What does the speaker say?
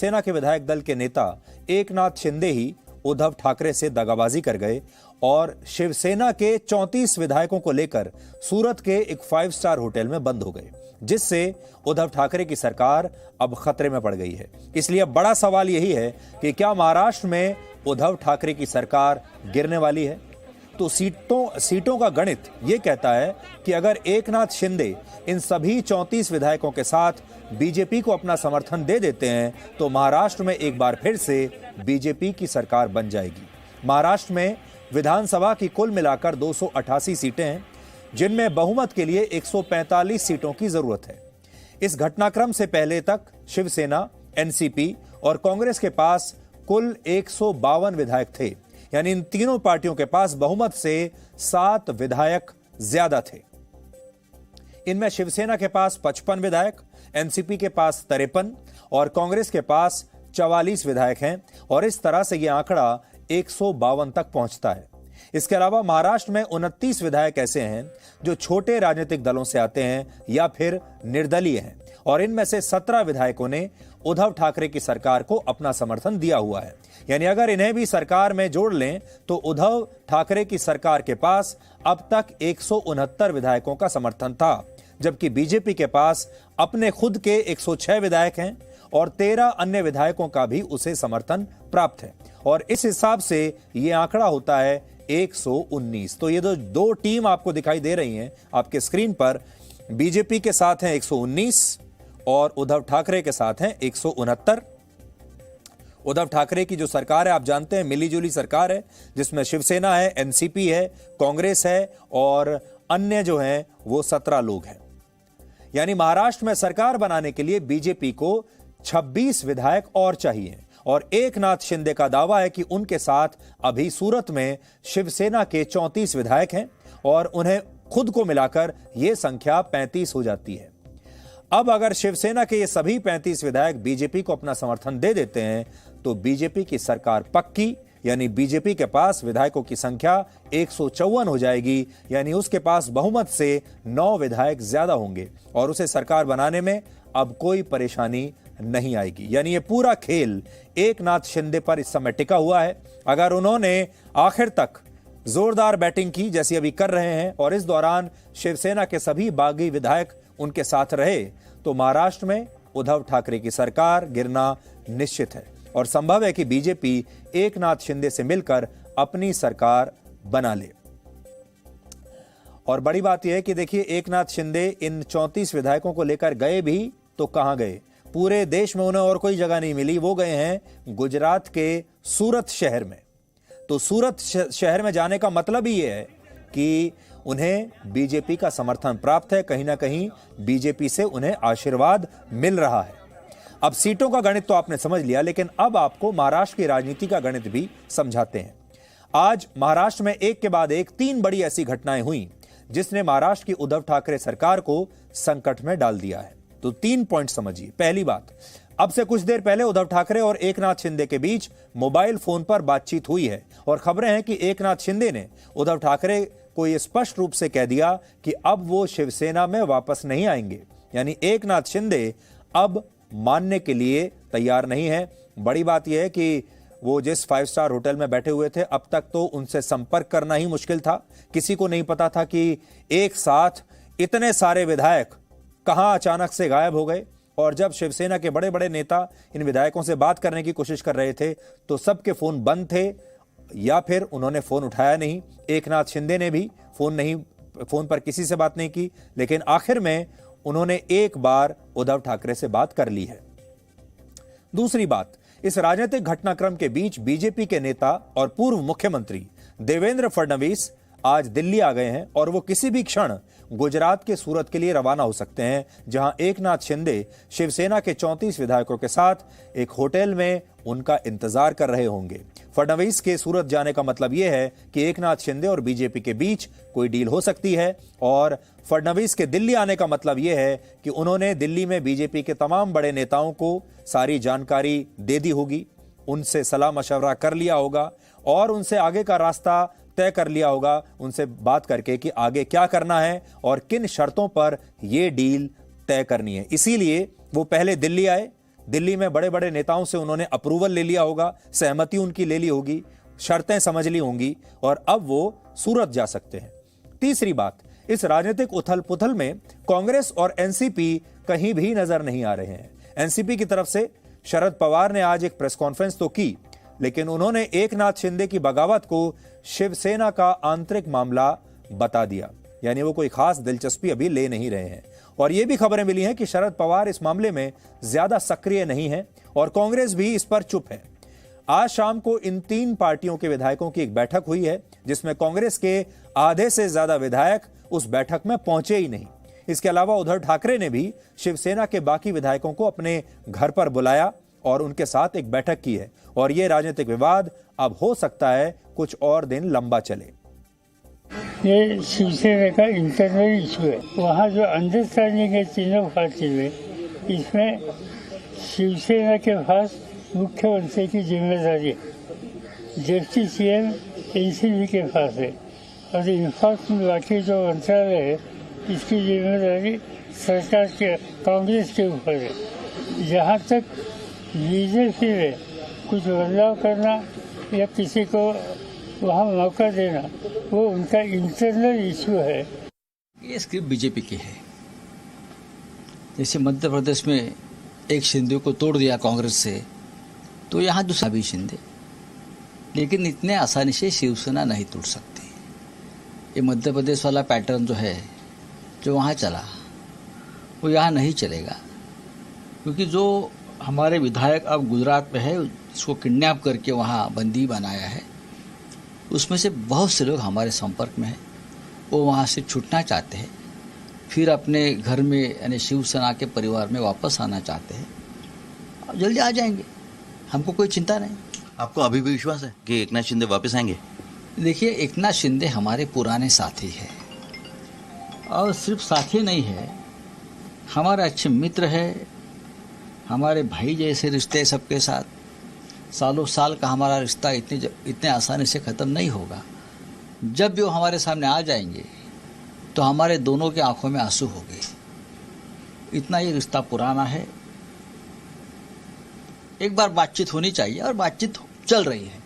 सेना के विधायक दल के नेता एकनाथ शिंदे ही उद्धव ठाकरे से दगाबाजी कर गए और शिवसेना के 34 विधायकों को लेकर सूरत के एक 5 स्टार होटल में बंद हो गए, जिससे उद्धव ठाकरे की सरकार अब खतरे में पड़ गई है। इसलिए अब बड़ा सवाल यही है कि क्या महाराष्ट्र में उद्धव ठाकरे की सरकार गिरने वाली है? तो सीटों का गणित यह कहता है कि अगर एकनाथ शिंदे इन सभी 34 विधायकों के साथ बीजेपी को अपना समर्थन दे देते हैं तो महाराष्ट्र में एक बार फिर से बीजेपी की सरकार बन जाएगी। महाराष्ट्र में विधानसभा की कुल मिलाकर 288 सीटें हैं, जिनमें बहुमत के लिए 145 सीटों की जरूरत है। इस घटनाक्रम से पहले तक शिवसेना, एनसीपी और कांग्रेस के पास कुल 152 विधायक थे, यानी इन तीनों पार्टियों के पास बहुमत से 7 विधायक ज्यादा थे। इनमें शिवसेना के पास 55 विधायक, एनसीपी के पास 53 और कांग्रेस के पास 44 विधायक हैं और इस तरह से यह आंकड़ा 152 तक पहुंचता है। इसके अलावा महाराष्ट्र में 29 विधायक ऐसे हैं जो छोटे राजनीतिक दलों से आते हैं या फिर निर्दलीय हैं और इनमें से 17 विधायकों ने उद्धव ठाकरे की सरकार को अपना समर्थन दिया हुआ है। यानी अगर इन्हें भी सरकार में जोड़ लें तो उद्धव ठाकरे की सरकार के पास अब तक 169 विधायकों का समर्थन था, जबकि बीजेपी के पास अपने खुद के 106 विधायक हैं और 13 अन्य विधायकों का भी उसे समर्थन प्राप्त है और इस हिसाब से यह आंकड़ा होता है 119। तो ये दो टीम आपको दिखाई दे रही हैं आपके स्क्रीन पर। बीजेपी के साथ हैं 119 और उद्धव ठाकरे के साथ हैं 169। उद्धव ठाकरे की जो सरकार है आप जानते हैं मिलीजुली सरकार है, जिसमें शिवसेना है, एनसीपी है, कांग्रेस है और अन्य जो हैं वो 17 लोग हैं। यानी महाराष्ट्र में सरकार बनाने के लिए बीजेपी को 26 विधायक और चाहिए और एकनाथ शिंदे का दावा है कि उनके साथ अभी सूरत में शिवसेना के 34 विधायक हैं और उन्हें खुद को मिलाकर यह संख्या 35 हो जाती है। अब अगर शिवसेना के ये सभी 35 विधायक बीजेपी को अपना समर्थन दे देते हैं तो बीजेपी की सरकार पक्की, यानी बीजेपी के पास विधायकों की संख्या 154 हो जाएगी, यानी उसके पास बहुमत से 9 विधायक ज्यादा होंगे और उसे सरकार बनाने में अब कोई परेशानी नहीं आएगी। यानी ये पूरा खेल एकनाथ शिंदे पर इस समय टिका हुआ है। अगर उन्होंने आखिर तक जोरदार बैटिंग की जैसी अभी कर रहे हैं और इस दौरान शिवसेना के सभी बागी विधायक उनके साथ रहे तो महाराष्ट्र में उद्धव ठाकरे की सरकार गिरना निश्चित है और संभव है कि बीजेपी एकनाथ शिंदे से मिलकर अपनी सरकार बना ले। और बड़ी बात यह है कि देखिए एकनाथ शिंदे इन 34 विधायकों को लेकर गए भी तो कहां गए? पूरे देश में उन्हें और कोई जगह नहीं मिली। वो गए हैं गुजरात के सूरत शहर में। तो सूरत शहर में जाने का मतलब ही यह है कि उन्हें बीजेपी का समर्थन प्राप्त है, कहीं ना कहीं बीजेपी से उन्हें आशीर्वाद मिल रहा है। अब सीटों का गणित तो आपने समझ लिया, लेकिन अब आपको महाराष्ट्र की राजनीति का गणित भी समझाते हैं। आज महाराष्ट्र में एक के बाद एक 3 बड़ी ऐसी घटनाएं हुई जिसने महाराष्ट्र की उद्धव ठाकरे सरकार को संकट में डाल दिया है। तो 3 पॉइंट समझिए। पहली बात, अब से कुछ देर पहले उद्धव ठाकरे और एकनाथ शिंदे के बीच मोबाइल फोन पर बातचीत हुई है और खबरें हैं कि एकनाथ शिंदे ने उद्धव ठाकरे को यह स्पष्ट रूप से कह दिया कि अब वो शिवसेना में वापस नहीं आएंगे। यानी एकनाथ शिंदे अब मानने के लिए तैयार नहीं है। बड़ी बात यह है कि वो जिस 5 स्टार होटल में बैठे हुए थे अब तक तो उनसे संपर्क करना ही मुश्किल था। किसी को नहीं पता था कि एक साथ इतने सारे विधायक कहां अचानक से गायब हो गए और जब शिवसेना के बड़े बड़े नेता इन विधायकों से बात करने की कोशिश कर रहे थे तो सबके फोन बंद थे या फिर उन्होंने फोन उठाया नहीं। एकनाथ शिंदे ने भी फोन पर किसी से बात नहीं की, लेकिन आखिर में उन्होंने एक बार उद्धव ठाकरे से बात कर ली है। दूसरी बात, इस राजनीतिक घटनाक्रम के बीच बीजेपी के नेता और पूर्व मुख्यमंत्री देवेंद्र फडणवीस आज दिल्ली आ गए हैं और वो किसी भी क्षण गुजरात के सूरत के लिए रवाना हो सकते हैं, जहां एकनाथ शिंदे शिवसेना के 34 विधायकों के साथ एक होटल में उनका इंतजार कर रहे होंगे। फडणवीस के सूरत जाने का मतलब यह है कि एकनाथ शिंदे और बीजेपी के बीच कोई डील हो सकती है और फडणवीस के दिल्ली आने का मतलब यह है कि उन्होंने दिल्ली में बीजेपी के तमाम बड़े नेताओं को सारी जानकारी दे दी होगी, उनसे सलाह मशवरा कर लिया होगा और उनसे आगे का रास्ता तय कर लिया होगा, उनसे बात करके कि आगे क्या करना है और किन शर्तों पर यह डील तय करनी है। इसीलिए वो पहले दिल्ली आए, दिल्ली में बड़े बड़े नेताओं से उन्होंने अप्रूवल ले लिया होगा, सहमति उनकी ले ली होगी, शर्तें समझ ली होंगी और अब वो सूरत जा सकते हैं। तीसरी बात, इस राजनीतिक उथल पुथल में कांग्रेस और एनसीपी कहीं भी नजर नहीं आ रहे हैं। एनसीपी की तरफ से शरद पवार ने आज एक प्रेस कॉन्फ्रेंस तो की, लेकिन उन्होंने एकनाथ शिंदे की बगावत को शिवसेना का आंतरिक मामला बता दिया, यानी वो कोई खास दिलचस्पी अभी ले नहीं रहे हैं। और ये भी खबरें मिली हैं कि शरद पवार इस मामले में ज्यादा सक्रिय नहीं है और कांग्रेस भी इस पर चुप है। आज शाम को इन तीन पार्टियों के विधायकों की एक बैठक हुई है, जिसमें कांग्रेस के आधे से ज्यादा विधायक उस बैठक में पहुंचे ही नहीं। इसके अलावा उद्धव ठाकरे ने भी शिवसेना के बाकी विधायकों को अपने घर पर बुलाया और उनके साथ एक बैठक की है और यह राजनीतिक विवाद अब हो सकता है कुछ और दिन लंबा चले। ये शिवसेना का इंटरनल इशू है। वहाँ जो अंडरस्टैंडिंग है तीनों पार्टी में, इसमें शिवसेना के पास मुख्यमंत्री की जिम्मेदारी है, डिप्टी सीएम एनसीपी के पास है और इन्फॉर्म बाकी जो मंत्रालय है इसकी जिम्मेदारी सरकार के कांग्रेस के ऊपर है। जहाँ तक बीजेपी में कुछ बदलाव करना या किसी को वहाँ मौका देना, वो उनका इंटरनल इशू है। ये स्क्रिप्ट बीजेपी की है। जैसे मध्य प्रदेश में एक शिंदे को तोड़ दिया कांग्रेस से, तो यहाँ दूसरा भी शिंदे, लेकिन इतने आसानी से शिवसेना नहीं टूट सकती। ये मध्य प्रदेश वाला पैटर्न जो है, जो वहाँ चला, वो यहाँ नहीं चलेगा, क्योंकि जो हमारे विधायक अब गुजरात में है, उसको किडनैप करके वहाँ बंदी बनाया है, उसमें से बहुत से लोग हमारे संपर्क में हैं। वो वहाँ से छूटना चाहते हैं, फिर अपने घर में यानी शिवसेना के परिवार में वापस आना चाहते हैं। जल्दी आ जाएंगे, हमको कोई चिंता नहीं। आपको अभी भी विश्वास है कि एकनाथ शिंदे वापस आएंगे? देखिए, एकनाथ शिंदे हमारे पुराने साथी हैं और सिर्फ साथी नहीं है, हमारे अच्छे मित्र है, हमारे भाई जैसे रिश्ते सबके साथ। सालों साल का हमारा रिश्ता इतने आसानी से ख़त्म नहीं होगा। जब भी वो हमारे सामने आ जाएंगे तो हमारे दोनों के आंखों में आंसू होंगे। इतना ये रिश्ता पुराना है। एक बार बातचीत होनी चाहिए और बातचीत चल रही है।